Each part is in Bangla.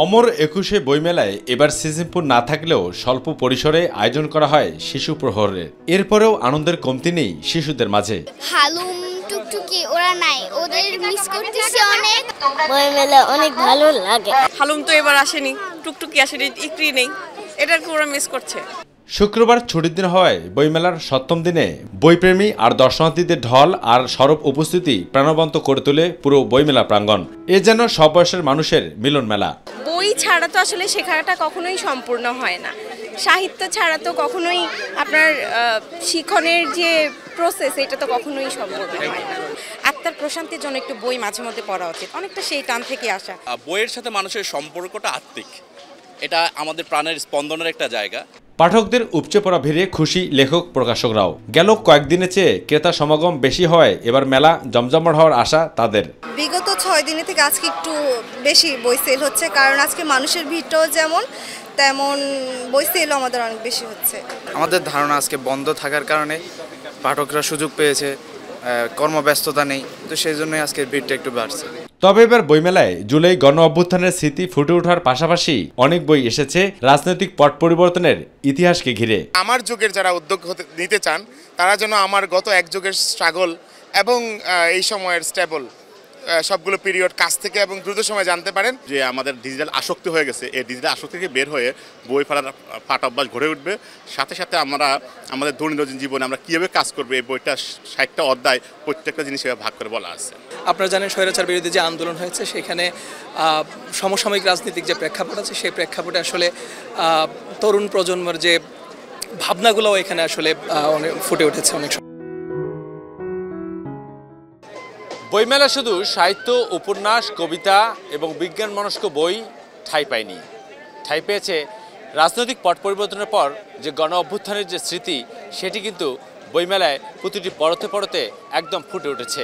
অমর একুশে বইমেলায় এবার সিজনপুর না থাকলেও স্বল্প পরিসরে আয়োজন করা হয় শিশু প্রহরের। এরপরেও আনন্দের কমতি নেই শিশুদের মাঝে। হালুম টুকটুকি ওরা নাই, ওদের মিস করতেছি অনেক। বইমেলা অনেক ভালো লাগে। হালুম তো এবার আসেনি, টুকটুকি আসেনি, ইকরি নেই, এটাকে ওরা মিস করছে। শুক্রবার ছুটির দিন হওয়ায় বইমেলার সপ্তম দিনে বইপ্রেমী আর দর্শনার্থীদের ঢল আর সরব উপস্থিতি প্রাণবন্ত করে তোলে পুরো বইমেলা প্রাঙ্গণ। এ যেন সব বয়সের মানুষের মিলন মেলা। বই ছাড়া তো আসলে শেখাটা কখনোই সম্পূর্ণ হয় না, সাহিত্য ছাড়া তো কখনোই আপনার শিক্ষণের যে প্রসেস এটা তো কখনোই সম্পূর্ণ হয় না। আত্মার প্রশান্তির জন্য একটু বই মাঝে মধ্যে পড়া উচিত, অনেকটা সেই টান থেকে আসা। বইয়ের সাথে মানুষের সম্পর্কটা আত্মিক, এটা আমাদের প্রাণের স্পন্দনের একটা জায়গা। পাঠকদের উপচে পড়া ভিড়ে খুশি লেখক প্রকাশকরাও। গেল কয়েকদিনের চেয়ে ক্রেতা সমাগম বেশি হয় এবার মেলা জমজমাট হওয়ার আশা তাদের। বিগত 6 দিনের থেকে আজকে একটু বেশি বই সেল হচ্ছে, কারণ আজকে মানুষের ভিড়টাও যেমন তেমন বই সেলও আমাদের অনেক বেশি হচ্ছে। আমাদের ধারণা আজকে বন্ধ থাকার কারণে পাঠকরা সুযোগ পেয়েছে, কর্মব্যস্ততা নেই, তো সেই জন্যই আজকের ভিড়টা একটু বাড়ছে। তবে এবার বইমেলায় জুলাই গণ অভ্যুত্থানের স্মৃতি ফুটে ওঠার পাশাপাশি অনেক বই এসেছে রাজনৈতিক পট পরিবর্তনের ইতিহাসকে ঘিরে। আমার যুগের যারা উদ্যোগ নিতে চান তারা যেন আমার গত এক যুগের স্ট্রাগল এবং এই সময়ের স্টেবল সবগুলো পিরিয়ড কাছ থেকে এবং দ্রুত সময় জানতে পারেন। যে আমাদের ডিজিটাল আসক্তি হয়ে গেছে, এই ডিজিটাল আসক্তি থেকে বের হয়ে বই পড়ার পাঠ অভ্যাস গড়ে উঠবে। সাথে সাথে আমরা আমাদের দৈনন্দিন জীবনে আমরা কীভাবে কাজ করবো, এই বইটা 60টা অধ্যায় প্রত্যেকটা জিনিস ভাগ করে বলা আছে। আপনারা জানেন স্বৈরাচার বিরোধী যে আন্দোলন হয়েছে সেখানে সমসাময়িক রাজনীতিক যে প্রেক্ষাপট আছে সেই প্রেক্ষাপটে আসলে তরুণ প্রজন্মের যে ভাবনাগুলো এখানে আসলে অনেক ফুটে উঠেছে। অনেক বইমেলা শুধু সাহিত্য, উপন্যাস, কবিতা এবং বিজ্ঞান মনস্ক বই ঠাঁই পায়নি, ঠাঁই পেয়েছে রাজনৈতিক পট পরিবর্তনের পর যে গণ অভ্যুত্থানের যে স্মৃতি, সেটি কিন্তু বইমেলায় প্রতিটি পরতে পরতে একদম ফুটে উঠেছে,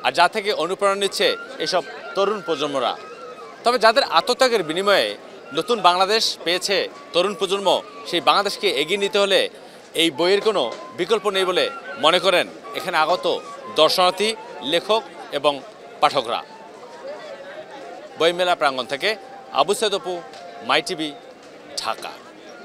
আর যা থেকে অনুপ্রেরণা নিচ্ছে এসব তরুণ প্রজন্মরা। তবে যাদের আত্মত্যাগের বিনিময়ে নতুন বাংলাদেশ পেয়েছে তরুণ প্রজন্ম, সেই বাংলাদেশকে এগিয়ে নিতে হলে এই বইয়ের কোনো বিকল্প নেই বলে মনে করেন এখানে আগত দর্শনার্থী, লেখক এবং পাঠকরা। বইমেলা প্রাঙ্গণ থেকে আবু সাইদ অপু, মাই টিভি, ঢাকা।